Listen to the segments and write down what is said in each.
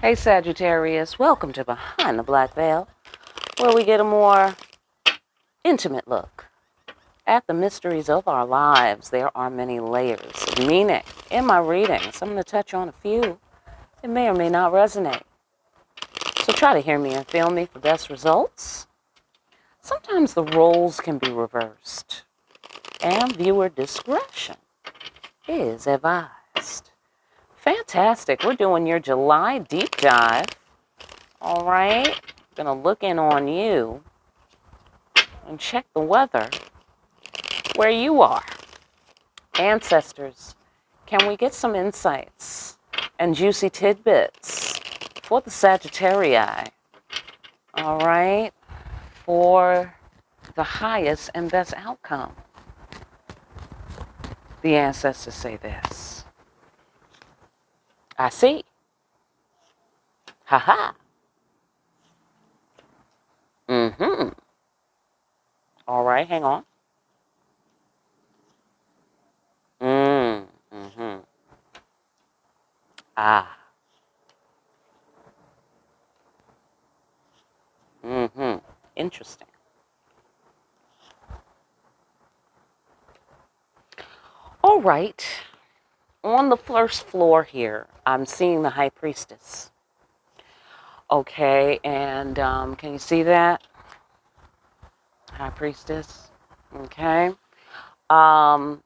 Hey Sagittarius, welcome to Behind the Black Veil, where we get a more intimate look at the mysteries of our lives. There are many layers of meaning in my readings. I'm going to touch on a few. It may or may not resonate. So try to hear me and feel me for best results. Sometimes the roles can be reversed, and viewer discretion is advised. Fantastic. We're doing your July deep dive. All right. Gonna look in on you and check the weather where you are. Ancestors, can we get some insights and juicy tidbits for the Sagittarii? All right. For the highest and best outcome. The ancestors say this. I see. Ha ha. Mm-hmm. All right, hang on. Mm-hmm. Ah. Mm-hmm. Interesting. All right. On the first floor here, I'm seeing the High Priestess. Okay, and can you see that? High Priestess. Okay. Um,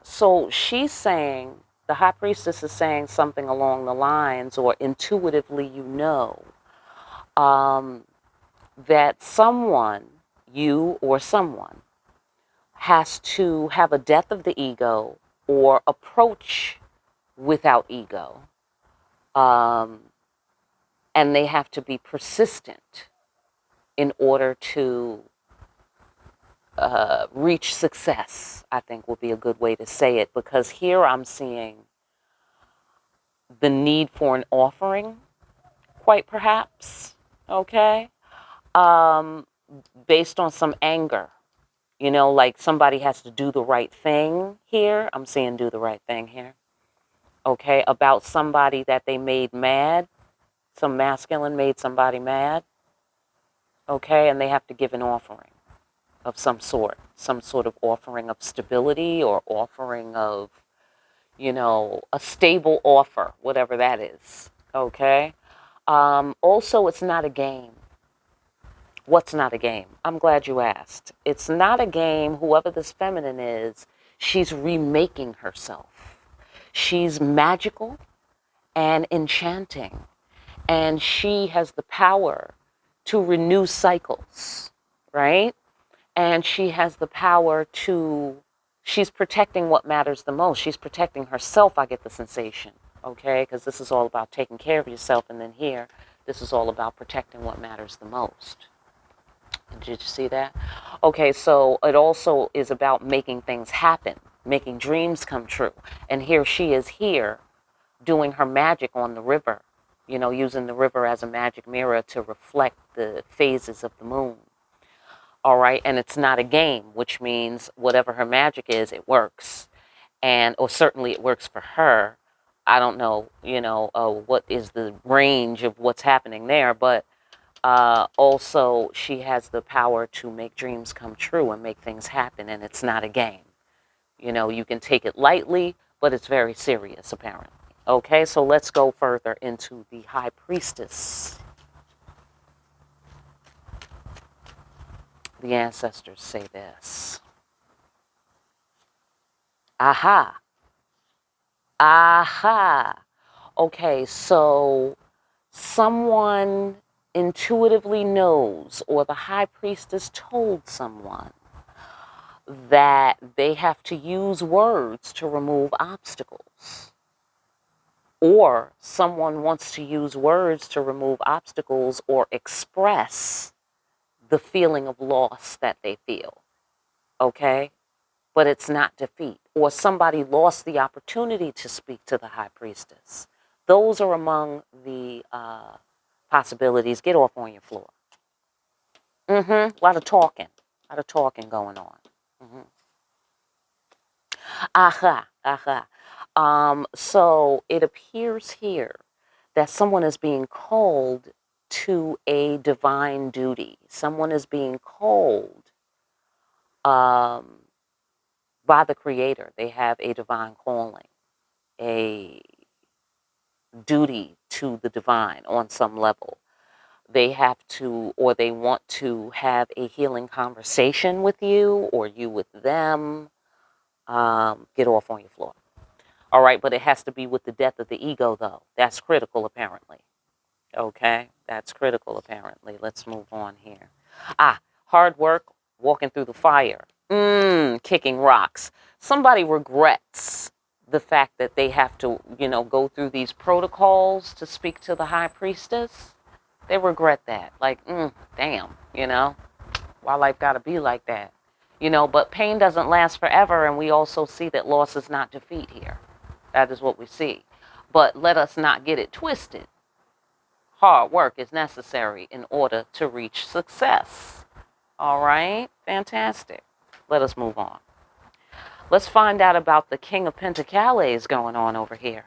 so she's saying, the High Priestess is saying something along the lines, or intuitively you know, um, that someone, you or someone, has to have a death of the ego or approach without ego. And they have to be persistent in order to reach success, I think would be a good way to say it, because here I'm seeing the need for an offering, quite perhaps, okay, um, based on some anger. You know, like somebody has to do the right thing here. I'm seeing do the right thing here, okay, about somebody that they made mad. Some masculine made somebody mad, okay, and they have to give an offering of some sort of offering of stability or offering of, you know, a stable offer, whatever that is. Okay. Also, it's not a game. What's not a game? I'm glad you asked. It's not a game. Whoever this feminine is, she's remaking herself. She's magical and enchanting, and she has the power to renew cycles, right? And she has the power to, she's protecting what matters the most. She's protecting herself, I get the sensation, okay? Because this is all about taking care of yourself, and then here, this is all about protecting what matters the most. Did you see that? Okay, so it also is about making things happen, making dreams come true. And here she is here doing her magic on the river, you know, using the river as a magic mirror to reflect the phases of the moon. All right, and it's not a game, which means whatever her magic is, it works, and or certainly it works for her. I don't know, you know, what is the range of what's happening there, but also she has the power to make dreams come true and make things happen, and it's not a game. You know, you can take it lightly, but it's very serious, apparently. Okay, so let's go further into the High Priestess. The ancestors say this. Aha. Aha. Okay, so someone intuitively knows, or the High Priestess told someone that they have to use words to remove obstacles. Or someone wants to use words to remove obstacles or express the feeling of loss that they feel. Okay? But it's not defeat. Or somebody lost the opportunity to speak to the High Priestess. Those are among the possibilities. Get off on your floor. A lot of talking. A lot of talking going on. Aha, aha. So it appears here that someone is being called to a divine duty. Someone is being called um, by the Creator. They have a divine calling, a duty to the divine on some level. They have to, or they want to have a healing conversation with you, or you with them. Get off on your floor. All right, but it has to be with the death of the ego, though. That's critical, apparently. Okay, that's critical, apparently. Let's move on here. Hard work, walking through the fire, kicking rocks. Somebody regrets the fact that they have to, go through these protocols to speak to the high priestess. They regret that. Like, damn, why life gotta be like that? But pain doesn't last forever, and we also see that loss is not defeat here. That is what we see. But let us not get it twisted. Hard work is necessary in order to reach success. All right? Fantastic. Let us move on. Let's find out about the King of Pentacles going on over here.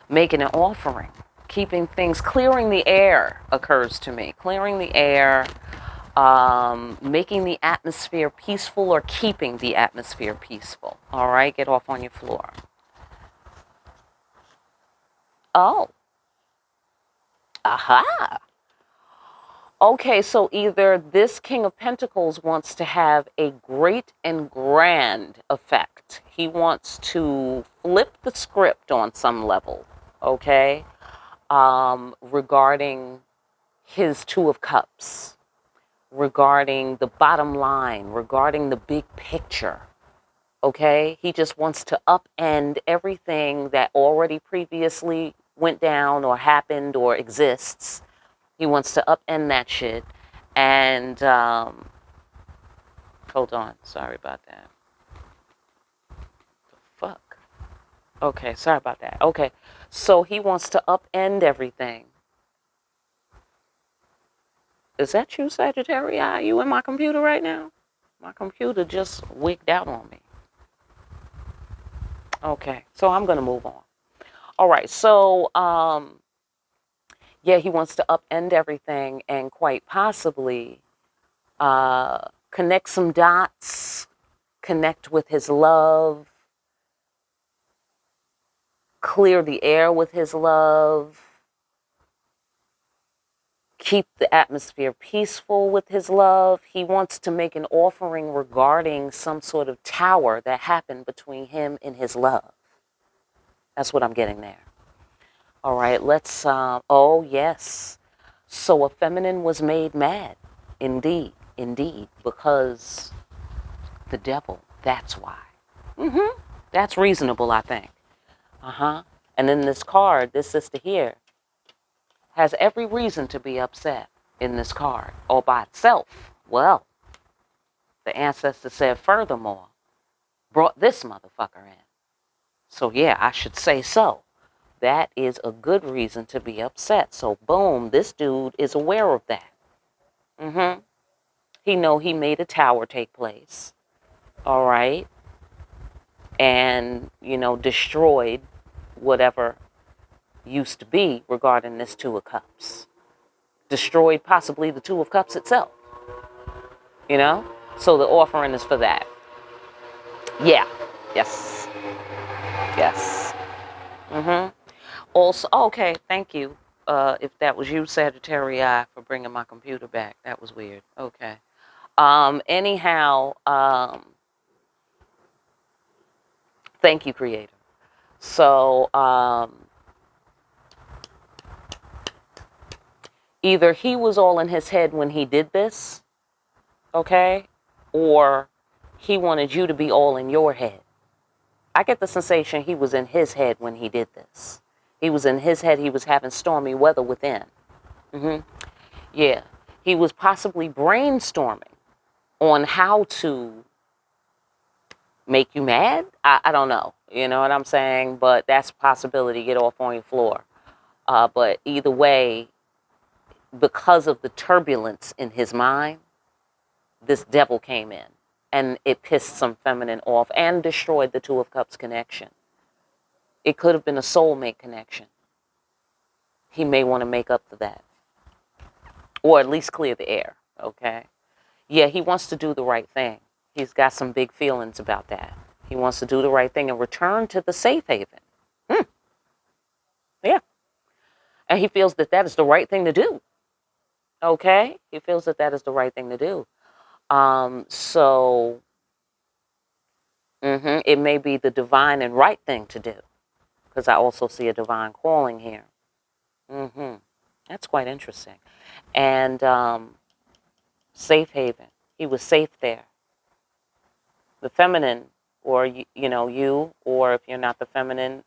Making an offering. Keeping things, clearing the air occurs to me. Clearing the air, making the atmosphere peaceful, or keeping the atmosphere peaceful. All right? Get off on your floor. Oh. Aha. Okay, so either this King of Pentacles wants to have a great and grand effect. He wants to flip the script on some level, okay, regarding his Two of Cups, regarding the bottom line, regarding the big picture, okay? He just wants to upend everything that already previously went down or happened or exists. He wants to upend that shit. And, hold on. Sorry about that. The fuck? Okay, sorry about that. Okay, so he wants to upend everything. Is that you, Sagittarius? Are you in my computer right now? My computer just wigged out on me. Okay, so I'm going to move on. All right, so, yeah, he wants to upend everything and quite possibly connect some dots, connect with his love, clear the air with his love, keep the atmosphere peaceful with his love. He wants to make an offering regarding some sort of tower that happened between him and his love. That's what I'm getting there. All right, let's, oh yes. So a feminine was made mad. Indeed, because the devil, that's why. That's reasonable, I think. And then this card, this sister here, has every reason to be upset in this card all by itself. Well, the ancestor said furthermore, brought this motherfucker in. So yeah, I should say so. That is a good reason to be upset. So boom, this dude is aware of that. He know he made a tower take place. All right. And, destroyed whatever used to be regarding this Two of Cups. Destroyed possibly the Two of Cups itself. So the offering is for that. Yeah. Yes. Also, okay, thank you. If that was you, Sagittarius, for bringing my computer back. That was weird. Okay. Anyhow, thank you, Creator. So, either he was all in his head when he did this, okay, or he wanted you to be all in your head. I get the sensation he was in his head when he did this. He was in his head. He was having stormy weather within. Yeah. He was possibly brainstorming on how to make you mad. I don't know. You know what I'm saying? But that's a possibility. Get off on your floor. But either way, because of the turbulence in his mind, this devil came in and it pissed some feminine off and destroyed the Two of Cups connection. It could have been a soulmate connection. he may want to make up for that, or at least clear the air. Okay. Yeah, he wants to do the right thing. He's got some big feelings about that. He wants to do the right thing and return to the safe haven. Yeah. And he feels that that is the right thing to do. Okay. He feels that that is the right thing to do. So it may be the divine and right thing to do, because I also see a divine calling here. That's quite interesting. And safe haven. He was safe there. The feminine, or you, or if you're not the feminine,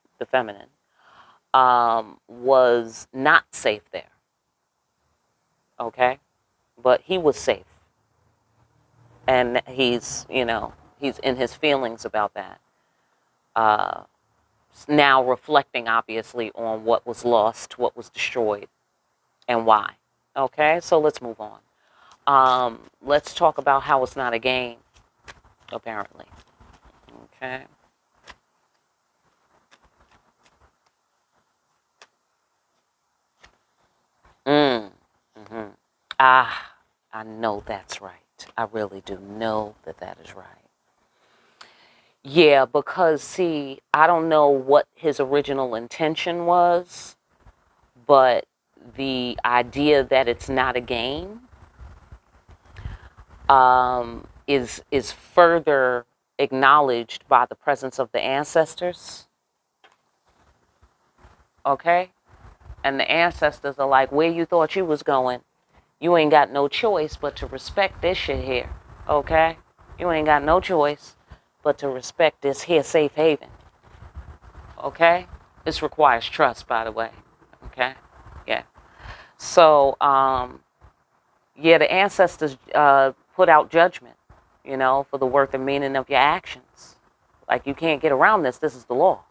was not safe there. Okay, but he was safe, and he's in his feelings about that. Uh, Now reflecting obviously on what was lost, what was destroyed, and why. Okay, so let's move on. Let's talk about how it's not a game, apparently. Okay. Mm. hmm Ah, I know that's right. I really do know that that is right. Yeah, because see, I don't know what his original intention was, but the idea that it's not a game is further acknowledged by the presence of the ancestors. Okay, and the ancestors are like, where you thought you was going, you ain't got no choice but to respect this shit here. Okay, you ain't got no choice but to respect this here safe haven. Okay, this requires trust, by the way. Okay, yeah. So yeah, the ancestors put out judgment, for the worth and meaning of your actions. Like, you can't get around this. This is the law.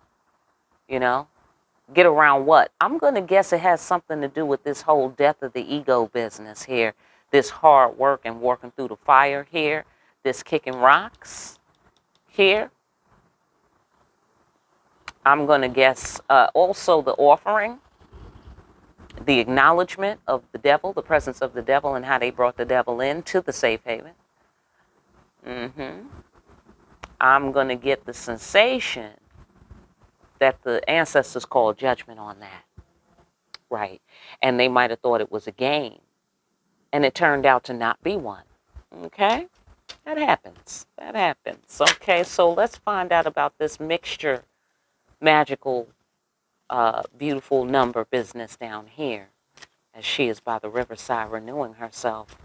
You know, get around what? I'm going to guess it has something to do with this whole death of the ego business here, this hard work and working through the fire here, this kicking rocks here. I'm going to guess also the offering, the acknowledgement of the devil, the presence of the devil, and how they brought the devil into the safe haven. I'm going to get the sensation that the ancestors called judgment on that. Right. And they might have thought it was a game. And it turned out to not be one. Okay? That happens. That happens. Okay, so let's find out about this mixture, magical, beautiful number business down here, as she is by the riverside renewing herself.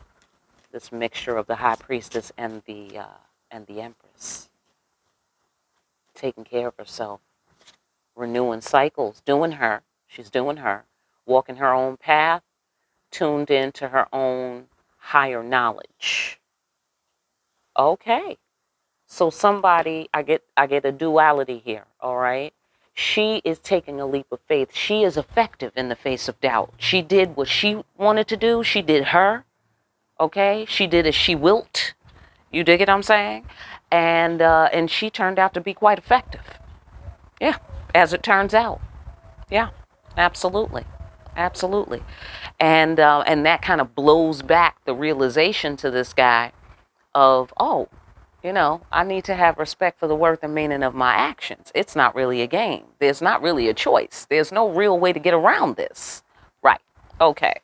This mixture of the high priestess and the empress, taking care of herself, renewing cycles, doing her. She's doing her, walking her own path, tuned into her own higher knowledge. Okay. So somebody, I get a duality here, all right? She is taking a leap of faith. She is effective in the face of doubt. She did what she wanted to do. She did her, okay? She did as she wilt. You dig it, I'm saying? And she turned out to be quite effective. Yeah, as it turns out. Yeah, absolutely. Absolutely. And that kind of blows back the realization to this guy of, oh, I need to have respect for the worth and meaning of my actions. It's not really a game. There's not really a choice. There's no real way to get around this. Right. Okay.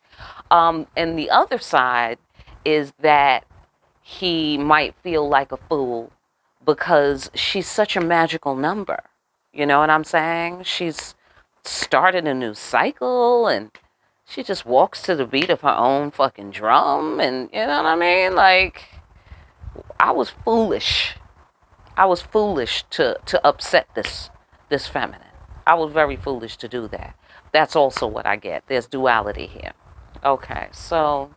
And the other side is that he might feel like a fool because she's such a magical number. You know what I'm saying? She's started a new cycle and she just walks to the beat of her own fucking drum. And you know what I mean? Like, I was foolish. I was foolish to upset this feminine. I was very foolish to do that. That's also what I get. There's duality here. Okay, so,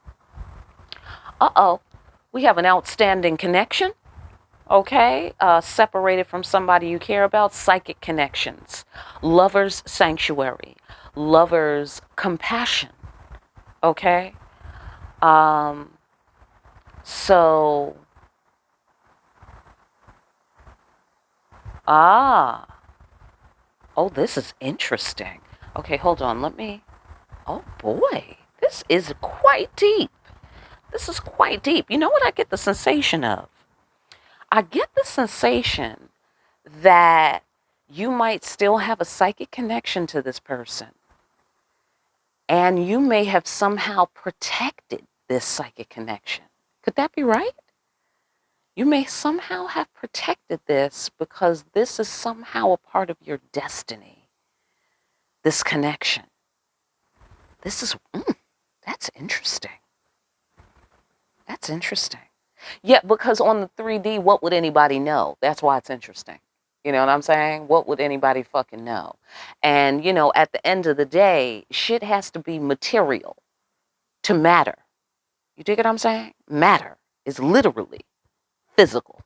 we have an outstanding connection. Okay, separated from somebody you care about, psychic connections, lover's sanctuary, lover's compassion. Okay, so, ah, oh, this is interesting. Okay, hold on, let me Oh boy, this is quite deep. This is quite deep. You know what I get the sensation of? I get the sensation that you might still have a psychic connection to this person, and you may have somehow protected this psychic connection. Could that be right? You may somehow have protected this because this is somehow a part of your destiny, this connection. This is, that's interesting. That's interesting. Yeah, because on the 3D, what would anybody know? That's why it's interesting. You know what I'm saying? What would anybody fucking know? And, at the end of the day, shit has to be material to matter. You dig what I'm saying? Matter is literally physical.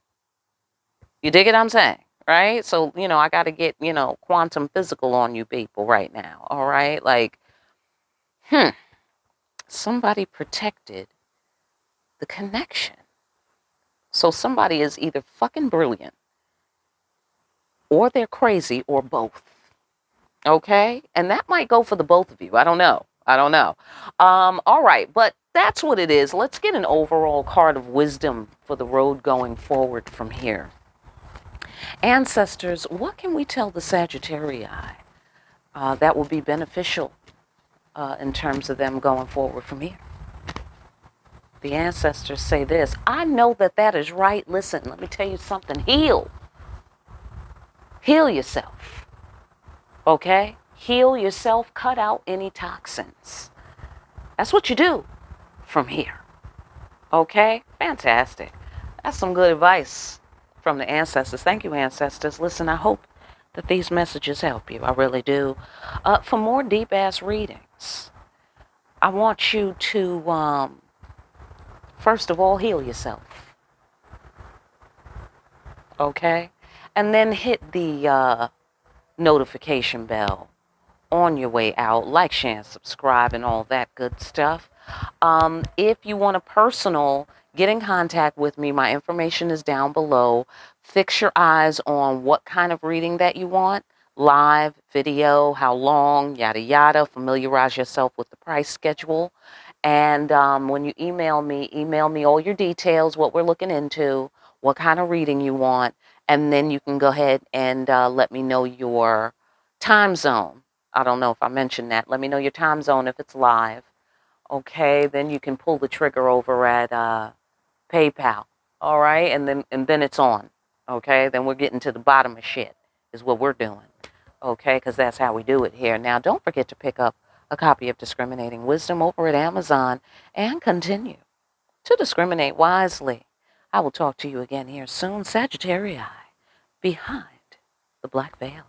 You dig what I'm saying? Right? So, I got to get, quantum physical on you people right now. All right? Like, somebody protected the connection. So somebody is either fucking brilliant or they're crazy or both. Okay? And that might go for the both of you. I don't know. All right. But that's what it is. Let's get an overall card of wisdom for the road going forward from here. Ancestors, what can we tell the Sagittarii that will be beneficial in terms of them going forward from here? The ancestors say this. I know that is right. Listen, let me tell you something. Heal. Heal yourself. Okay? Heal yourself. Cut out any toxins. That's what you do from here. Okay? Fantastic. That's some good advice from the ancestors. Thank you, ancestors. Listen, I hope that these messages help you. I really do. For more deep-ass readings, I want you to, first of all, heal yourself. Okay? And then hit the notification bell on your way out. Like, share, and subscribe, and all that good stuff. If you want a personal, get in contact with me. My information is down below. Fix your eyes on what kind of reading that you want. Live, video, how long, yada, yada. Familiarize yourself with the price schedule. And when you email me all your details, what we're looking into, what kind of reading you want. And then you can go ahead and let me know your time zone. I don't know if I mentioned that. Let me know your time zone if it's live. Okay, then you can pull the trigger over at PayPal. All right, and then it's on. Okay, then we're getting to the bottom of shit is what we're doing. Okay, because that's how we do it here. Now, don't forget to pick up a copy of Discriminating Wisdom over at Amazon and continue to discriminate wisely. I will talk to you again here soon. Sagittarius, behind the black veil.